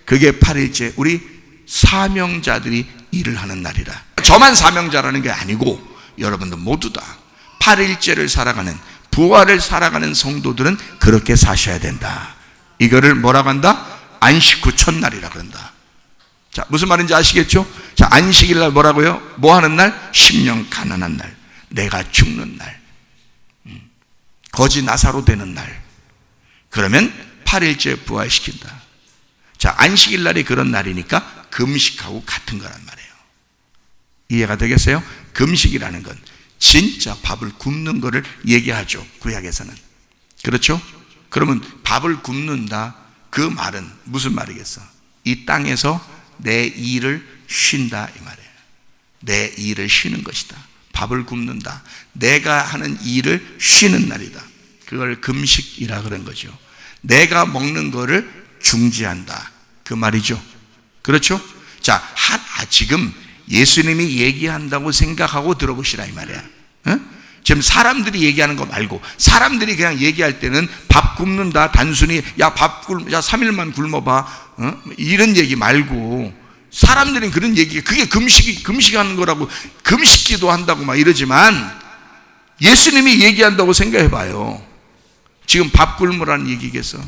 그게 8일째 우리 사명자들이 일을 하는 날이라. 저만 사명자라는 게 아니고 여러분들 모두 다 8일째를 살아가는, 부활을 살아가는 성도들은 그렇게 사셔야 된다. 이거를 뭐라고 한다? 안식 후 첫날이라 그런다. 자, 무슨 말인지 아시겠죠? 자, 안식일 날 뭐라고요? 뭐 하는 날? 심령 가난한 날, 내가 죽는 날, 거지 나사로 되는 날. 그러면 8일째 부활시킨다. 자, 안식일 날이 그런 날이니까 금식하고 같은 거란 말이에요. 이해가 되겠어요? 금식이라는 건 진짜 밥을 굶는 거를 얘기하죠, 구약에서는. 그렇죠? 그러면 밥을 굶는다, 그 말은 무슨 말이겠어? 이 땅에서 내 일을 쉰다, 이 말이에요. 내 일을 쉬는 것이다. 밥을 굶는다, 내가 하는 일을 쉬는 날이다. 그걸 금식이라 그런 거죠. 내가 먹는 거를 중지한다, 그 말이죠. 그렇죠? 자, 지금 예수님이 얘기한다고 생각하고 들어보시라, 이 말이야. 지금 사람들이 얘기하는 거 말고, 사람들이 그냥 얘기할 때는 밥 굶는다, 단순히 야 3일만 굶어봐, 이런 얘기 말고, 사람들은 그런 얘기, 그게 금식하는 거라고, 금식기도 한다고 막 이러지만 예수님이 얘기한다고 생각해 봐요. 지금 밥 굶으라는 얘기겠어?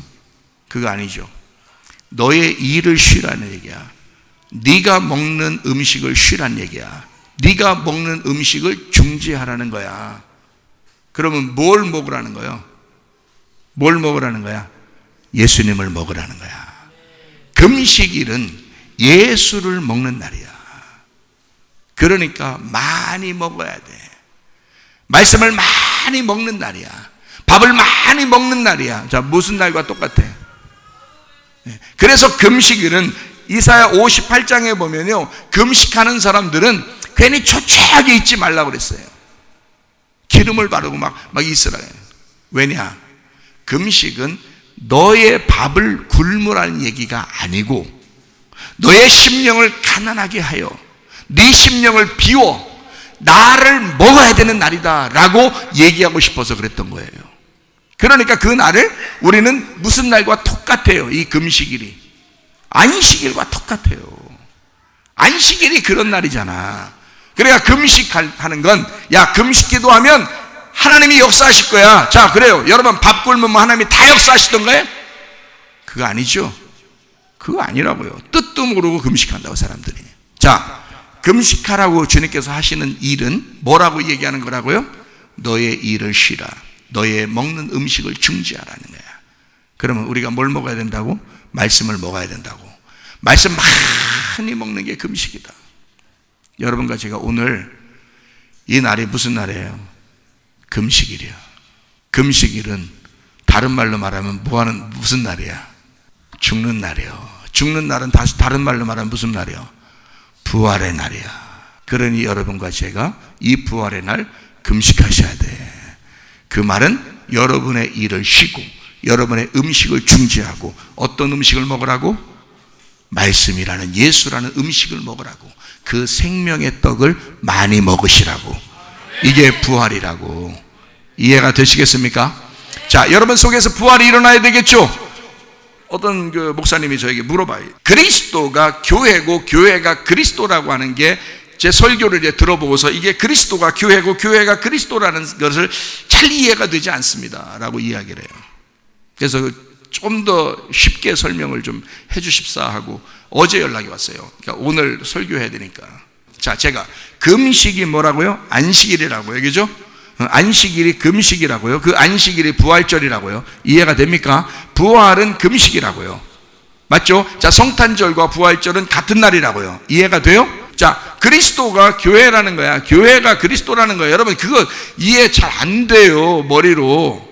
그거 아니죠. 너의 일을 쉬라는 얘기야. 네가 먹는 음식을 쉬라는 얘기야. 네가 먹는 음식을 중지하라는 거야. 그러면 뭘 먹으라는 거예요? 뭘 먹으라는 거야? 예수님을 먹으라는 거야. 금식일은 예수를 먹는 날이야. 그러니까 많이 먹어야 돼. 말씀을 많이 먹는 날이야. 밥을 많이 먹는 날이야. 자, 무슨 날과 똑같아? 그래서 금식일은 이사야 58장에 보면요, 금식하는 사람들은 괜히 초췌하게 있지 말라고 그랬어요. 기름을 바르고 막 있으라. 왜냐? 금식은 너의 밥을 굶으라는 얘기가 아니고 너의 심령을 가난하게 하여 네 심령을 비워 나를 먹어야 되는 날이다 라고 얘기하고 싶어서 그랬던 거예요. 그러니까 그 날을 우리는 무슨 날과 똑같아요. 이 금식일이 안식일과 똑같아요. 안식일이 그런 날이잖아. 그러니까 금식하는 건, 야, 금식 기도하면 하나님이 역사하실 거야. 자, 그래요. 여러분 밥 굶으면 하나님이 다 역사하시던가요? 그거 아니죠. 그거 아니라고요. 뜻도 모르고 금식한다고 사람들이. 자, 금식하라고 주님께서 하시는 일은 뭐라고 얘기하는 거라고요? 너의 일을 쉬라. 너의 먹는 음식을 중지하라는 거야. 그러면 우리가 뭘 먹어야 된다고? 말씀을 먹어야 된다고. 말씀 많이 먹는 게 금식이다. 여러분과 제가 오늘 이 날이 무슨 날이에요? 금식일이야. 금식일은 다른 말로 말하면 무슨 날이야? 죽는 날이요. 죽는 날은 다른 말로 말하면 무슨 날이요? 부활의 날이야. 그러니 여러분과 제가 이 부활의 날 금식하셔야 돼. 그 말은 여러분의 일을 쉬고 여러분의 음식을 중지하고 어떤 음식을 먹으라고? 말씀이라는 예수라는 음식을 먹으라고. 그 생명의 떡을 많이 먹으시라고. 이게 부활이라고. 이해가 되시겠습니까? 자, 여러분 속에서 부활이 일어나야 되겠죠? 어떤 그 목사님이 저에게 물어봐요. 그리스도가 교회고 교회가 그리스도라고 하는 게 제 설교를 이제 들어보고서 이게 그리스도가 교회고 교회가 그리스도라는 것을 잘 이해가 되지 않습니다 라고 이야기를 해요. 그래서 좀 더 쉽게 설명을 좀 해주십사 하고 어제 연락이 왔어요. 그러니까 오늘 설교해야 되니까. 자, 제가 금식이 뭐라고요? 안식일이라고요. 그죠? 안식일이 금식이라고요. 그 안식일이 부활절이라고요. 이해가 됩니까? 부활은 금식이라고요. 맞죠? 자, 성탄절과 부활절은 같은 날이라고요. 이해가 돼요? 자, 그리스도가 교회라는 거야. 교회가 그리스도라는 거야. 여러분 그거 이해 잘 안 돼요. 머리로.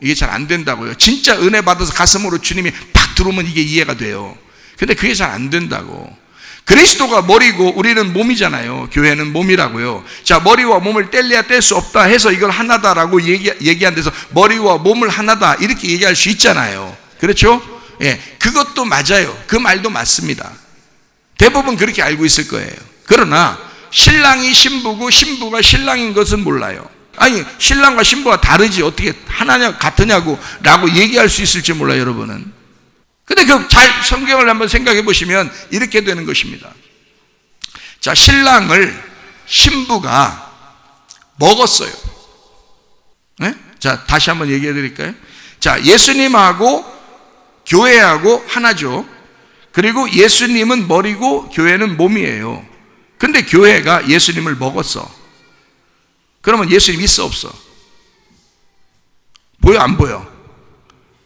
이게 잘 안 된다고요. 진짜 은혜 받아서 가슴으로 주님이 팍 들어오면 이게 이해가 돼요. 근데 그게 잘 안 된다고. 그리스도가 머리고 우리는 몸이잖아요. 교회는 몸이라고요. 자, 머리와 몸을 뗄래야 뗄 수 없다 해서 이걸 하나다라고 얘기한 데서 머리와 몸을 하나다 이렇게 얘기할 수 있잖아요. 그렇죠? 예, 그것도 맞아요. 그 말도 맞습니다. 대부분 그렇게 알고 있을 거예요. 그러나 신랑이 신부고 신부가 신랑인 것은 몰라요. 아니, 신랑과 신부가 다르지 어떻게 하나냐 같으냐고 라고 얘기할 수 있을지 몰라요. 여러분은. 근데 그 잘 성경을 한번 생각해 보시면 이렇게 되는 것입니다. 자, 신랑을 신부가 먹었어요. 네? 자, 다시 한번 얘기해 드릴까요? 자, 예수님하고 교회하고 하나죠. 그리고 예수님은 머리고 교회는 몸이에요. 근데 교회가 예수님을 먹었어. 그러면 예수님 있어 없어? 보여 안 보여?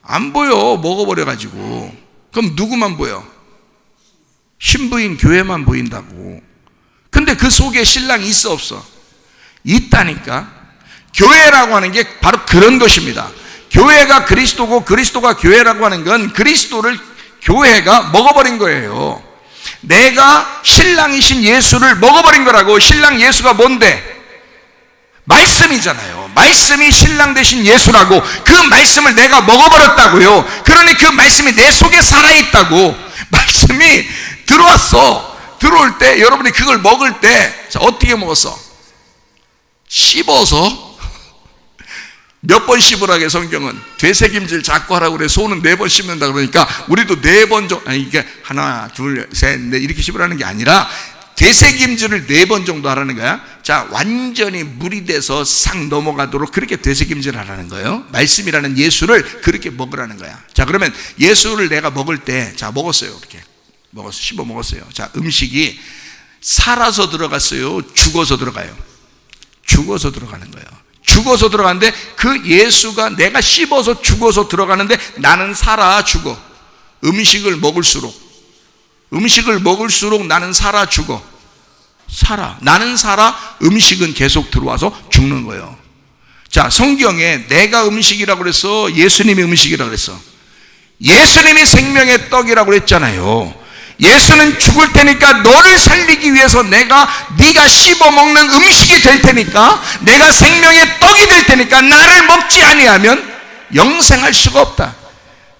안 보여. 먹어버려가지고. 그럼 누구만 보여? 신부인 교회만 보인다고. 근데 그 속에 신랑이 있어 없어? 있다니까. 교회라고 하는 게 바로 그런 것입니다. 교회가 그리스도고 그리스도가 교회라고 하는 건 그리스도를 교회가 먹어버린 거예요. 내가 신랑이신 예수를 먹어버린 거라고. 신랑 예수가 뭔데? 말씀이잖아요. 말씀이 신랑 되신 예수라고. 그 말씀을 내가 먹어버렸다고요. 그러니 그 말씀이 내 속에 살아있다고. 말씀이 들어왔어. 들어올 때 여러분이 그걸 먹을 때 자, 어떻게 먹었어? 씹어서. 몇 번 씹으라게 성경은 되새김질 자꾸 하라고 그래. 손은 4번 씹는다 그러니까 우리도 4번 정도, 아니 이게 하나 둘 셋 넷 이렇게 씹으라는 게 아니라 되새김질을 4번 정도 하라는 거야. 자, 완전히 물이 돼서 싹 넘어가도록 그렇게 되새김질 하라는 거예요. 말씀이라는 예수를 그렇게 먹으라는 거야. 자, 그러면 예수를 내가 먹을 때, 자, 먹었어요. 이렇게 먹었어, 씹어 먹었어요. 자, 음식이 살아서 들어갔어요? 죽어서 들어가요? 죽어서 들어가는 거예요. 죽어서 들어가는데 그 예수가 내가 씹어서 죽어서 들어가는데 나는 살아 죽어. 음식을 먹을수록 나는 살아 죽어. 살아. 나는 살아. 음식은 계속 들어와서 죽는 거예요. 자, 성경에 내가 음식이라고 그랬어? 예수님이 음식이라고 그랬어? 예수님이 생명의 떡이라고 그랬잖아요. 예수는 죽을 테니까 너를 살리기 위해서 네가 씹어 먹는 음식이 될 테니까, 내가 생명의 떡이 될 테니까 나를 먹지 아니하면 영생할 수가 없다.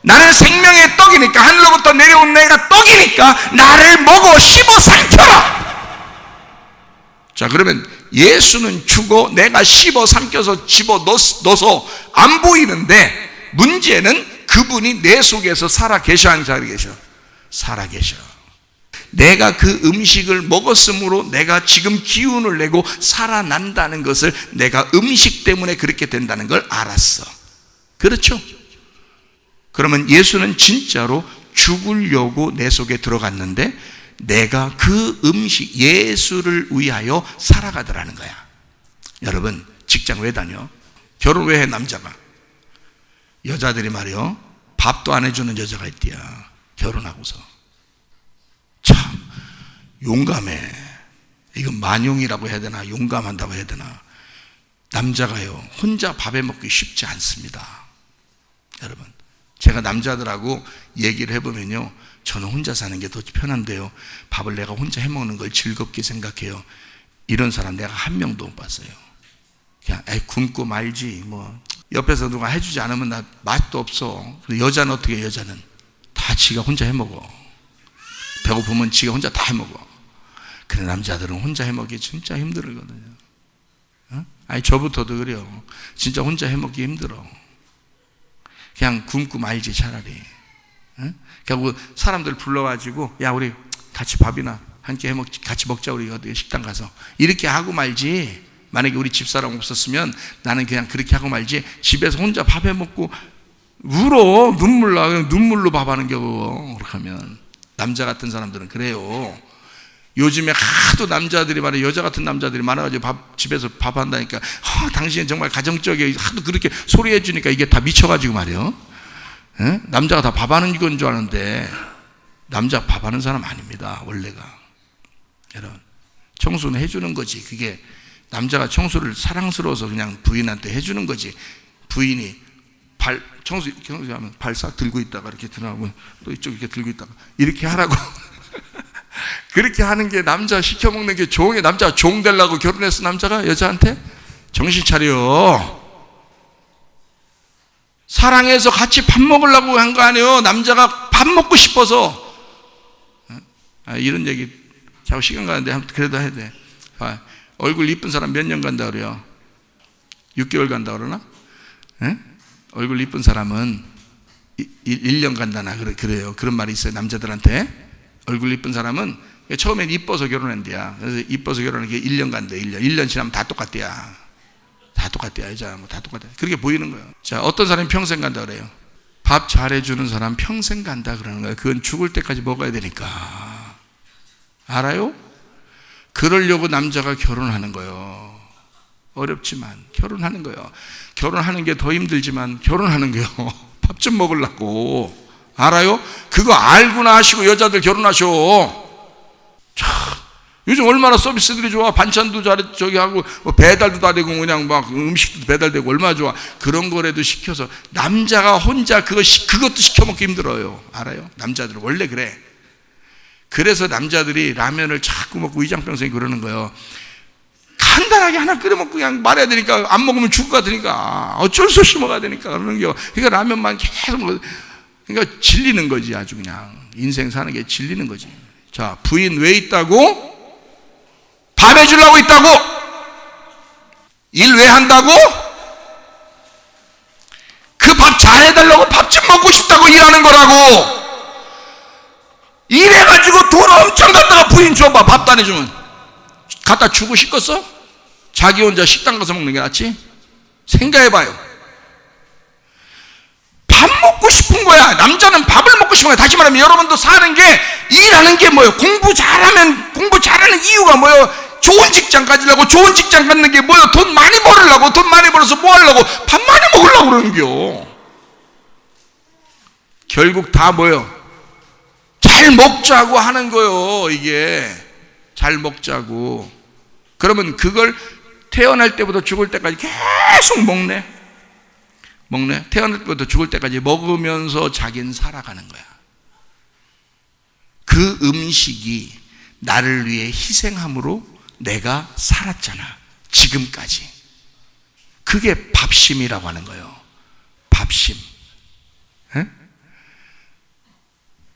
나는 생명의 떡이니까, 하늘로부터 내려온 내가 떡이니까 나를 먹어 씹어 살펴라. 자, 그러면 예수는 주고 내가 씹어 삼켜서 집어 넣어서 안 보이는데, 문제는 그분이 내 속에서 살아 계셔, 안 살아 계셔? 살아 계셔. 내가 그 음식을 먹었으므로 내가 지금 기운을 내고 살아난다는 것을 내가 음식 때문에 그렇게 된다는 걸 알았어. 그렇죠? 그러면 예수는 진짜로 죽으려고 내 속에 들어갔는데 내가 그 음식, 예수를 위하여 살아가더라는 거야. 여러분, 직장 왜 다녀? 결혼 왜 해, 남자가? 여자들이 말이요, 밥도 안 해주는 여자가 있대야, 결혼하고서. 참 용감해. 이건 만용이라고 해야 되나, 용감한다고 해야 되나. 남자가요, 혼자 밥해 먹기 쉽지 않습니다. 여러분, 제가 남자들하고 얘기를 해보면요, 저는 혼자 사는 게 더 편한데요, 밥을 내가 혼자 해먹는 걸 즐겁게 생각해요. 이런 사람 내가 한 명도 못 봤어요. 그냥 굶고 말지, 뭐 옆에서 누가 해주지 않으면 나 맛도 없어. 여자는 어떻게 해? 여자는 다 지가 혼자 해먹어. 배고프면 지가 혼자 다 해먹어. 근데 남자들은 혼자 해먹기 진짜 힘들거든요. 아니, 저부터도 그래요. 진짜 혼자 해먹기 힘들어. 그냥 굶고 말지 차라리. 결국 사람들 불러가지고, 야, 우리 같이 밥이나 함께 같이 먹자, 우리 어디 식당 가서. 이렇게 하고 말지. 만약에 우리 집사람 없었으면 나는 그냥 그렇게 하고 말지, 집에서 혼자 밥 해먹고 울어. 눈물 나. 눈물로 밥하는 겨. 그렇게 하면. 남자 같은 사람들은 그래요. 요즘에 하도 남자들이 말이야, 여자 같은 남자들이 많아가지고 집에서 밥 한다니까, 당신은 정말 가정적이야, 하도 그렇게 소리해 주니까 이게 다 미쳐가지고 말이야. 남자가 다 밥하는 건 줄 아는데 남자 밥하는 사람 아닙니다, 원래가. 여러분, 청소는 해주는 거지. 그게 남자가 청소를 사랑스러워서 그냥 부인한테 해주는 거지. 부인이 청소하면 발 싹 들고 있다가 이렇게 들어가고 또 이쪽 이렇게 들고 있다가 이렇게 하라고. 그렇게 하는 게 남자 시켜먹는 게 종이. 남자가 종 되려고 결혼했어, 남자가 여자한테? 정신 차려. 사랑해서 같이 밥 먹으려고 한 거 아니에요. 남자가 밥 먹고 싶어서. 이런 얘기 자꾸 시간 가는데 그래도 해야 돼. 얼굴 이쁜 사람 몇 년 간다 그래요? 6개월 간다 그러나? 얼굴 이쁜 사람은 1년 간다나 그래요. 그런 말이 있어요, 남자들한테. 얼굴 이쁜 사람은 처음엔 이뻐서 결혼한대야. 그래서 이뻐서 결혼하는 게 1년 간대. 1년 지나면 다 똑같대야. 다 똑같대야. 여자 뭐 다 똑같대. 그렇게 보이는 거예요. 자, 어떤 사람이 평생 간다 그래요? 밥 잘해주는 사람 평생 간다 그러는 거예요. 그건 죽을 때까지 먹어야 되니까. 알아요? 그러려고 남자가 결혼하는 거예요. 어렵지만 결혼하는 거예요. 결혼하는 게 더 힘들지만 결혼하는 거예요. 밥 좀 먹으려고. 알아요? 그거 알고나 하시고 여자들 결혼하셔. 참, 요즘 얼마나 서비스들이 좋아. 반찬도 저기 하고 배달도 다 되고 그냥 막 음식도 배달되고 얼마나 좋아. 그런 거라도 시켜서. 남자가 혼자 그것도 시켜먹기 힘들어요. 알아요? 남자들은 원래 그래. 그래서 남자들이 라면을 자꾸 먹고 위장병생이 그러는 거예요. 간단하게 하나 끓여 먹고 그냥 말해야 되니까, 안 먹으면 죽을 것 같으니까 어쩔 수 없이 먹어야 되니까 그러는 거. 그러니까 라면만 계속 먹어. 그러니까 질리는 거지. 아주 그냥 인생 사는 게 질리는 거지. 자, 부인 왜 있다고? 밥 해주려고 있다고? 일 왜 한다고? 그 밥 잘해달라고, 밥 좀 먹고 싶다고 일하는 거라고. 일해가지고 돈 엄청 갖다가 부인 줘봐. 밥도 안 해주면 갖다 주고 싶겠어? 자기 혼자 식당 가서 먹는 게 낫지? 생각해봐요. 밥 먹고 싶은 거야. 남자는 밥을 먹고 싶은 거야. 다시 말하면 여러분도 사는 게, 일하는 게 뭐예요? 공부 잘하는 이유가 뭐예요? 좋은 직장 가지려고. 좋은 직장 갖는 게 뭐예요? 돈 많이 벌으려고. 돈 많이 벌어서 뭐 하려고? 밥 많이 먹으려고 그러는 겨. 결국 다 뭐예요? 잘 먹자고 하는 거예요. 이게 잘 먹자고. 그러면 그걸 태어날 때부터 죽을 때까지 계속 먹네. 태어날 때부터 죽을 때까지 먹으면서 자기는 살아가는 거야. 그 음식이 나를 위해 희생함으로 내가 살았잖아, 지금까지. 그게 밥심이라고 하는 거예요. 밥심. 에?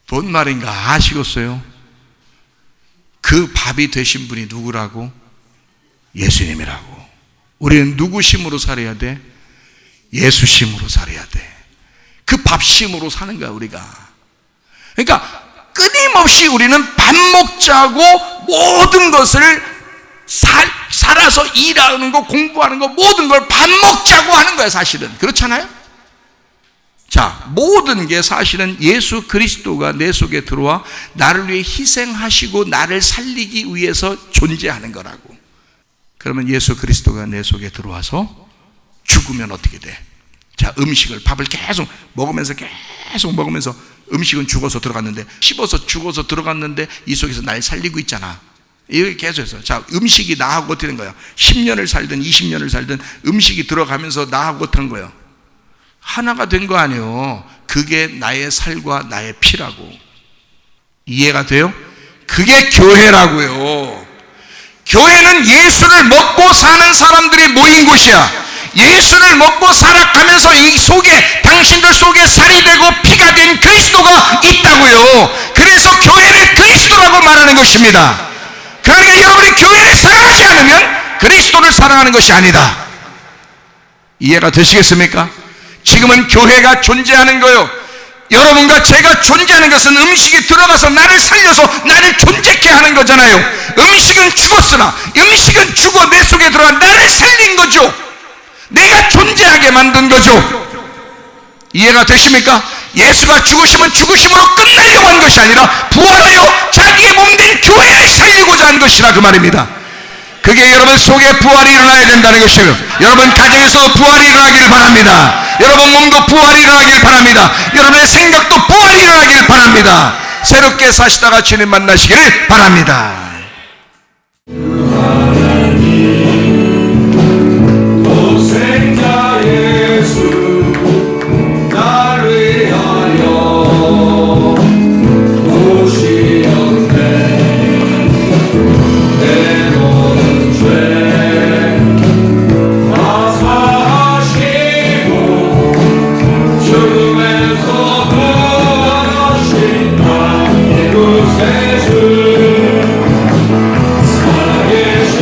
뭔 말인가 아시겠어요? 그 밥이 되신 분이 누구라고? 예수님이라고. 우리는 누구심으로 살아야 돼? 예수심으로 살아야 돼. 그 밥심으로 사는 거야 우리가. 그러니까 끊임없이 우리는 밥 먹자고 모든 것을 살아서 일하는 거, 공부하는 거, 모든 걸 밥 먹자고 하는 거야 사실은. 그렇잖아요? 자, 모든 게 사실은 예수 그리스도가 내 속에 들어와 나를 위해 희생하시고 나를 살리기 위해서 존재하는 거라고. 그러면 예수 그리스도가 내 속에 들어와서 죽으면 어떻게 돼? 자, 밥을 계속 먹으면서 음식은 죽어서 들어갔는데, 씹어서 죽어서 들어갔는데 이 속에서 날 살리고 있잖아. 이렇게 계속해서. 자, 음식이 나하고 어떻게 된 거야? 10년을 살든 20년을 살든 음식이 들어가면서 나하고 어떻게 한 거야? 하나가 된 거 아니에요. 그게 나의 살과 나의 피라고. 이해가 돼요? 그게 교회라고요. 교회는 예수를 먹고 사는 사람들이 모인 곳이야. 예수를 먹고 살아가면서 이 속에, 당신들 속에 살이 되고 피가 된 그리스도가 있다고요. 그래서 교회를 그리스도라고 말하는 것입니다. 그러니까 여러분이 교회를 사랑하지 않으면 그리스도를 사랑하는 것이 아니다. 이해가 되시겠습니까? 지금은 교회가 존재하는 거요. 여러분과 제가 존재하는 것은 음식이 들어가서 나를 살려서 나를 존재케 하는 거잖아요. 음식은 죽었으나, 음식은 죽어 내 속에 들어가 나를 살린 거죠. 내가 존재하게 만든 거죠. 이해가 되십니까? 예수가 죽으시면 죽으심으로 끝나려고 한 것이 아니라 부활하여 자기의 몸된 교회를 살리고자 한 것이라 그 말입니다. 그게 여러분 속에 부활이 일어나야 된다는 것이에요. 여러분 가정에서도 부활이 일어나길 바랍니다. 여러분 몸도 부활이 일어나길 바랍니다. 여러분의 생각도 부활이 일어나길 바랍니다. 새롭게 사시다가 주님 만나시기를 바랍니다. 독생자 예수 나를 위하여 오시었네. 내 모든 죄 다 사하시고 죽음에서 부활하신 나 구세주 살아계신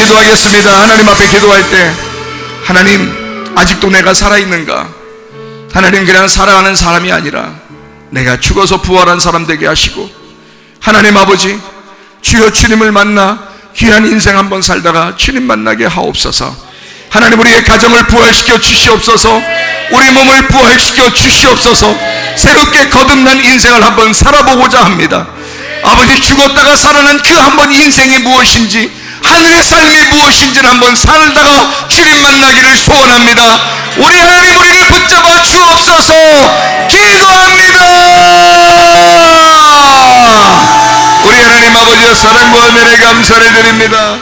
기도하겠습니다. 하나님 앞에 기도할 때, 하나님 아직도 내가 살아있는가? 하나님 그냥 살아가는 사람이 아니라 내가 죽어서 부활한 사람 되게 하시고, 하나님 아버지 주여 주님을 만나 귀한 인생 한번 살다가 주님 만나게 하옵소서. 하나님 우리의 가정을 부활시켜 주시옵소서. 우리 몸을 부활시켜 주시옵소서. 새롭게 거듭난 인생을 한번 살아보고자 합니다. 아버지 죽었다가 살아난 그 한 번 인생이 무엇인지, 하늘의 삶이 무엇인지를 한번 살다가 주님 만나기를 소원합니다. 우리 하나님 우리를 붙잡아 주옵소서. 기도합니다. 우리 하나님 아버지의 사랑과 은혜를 감사를 드립니다.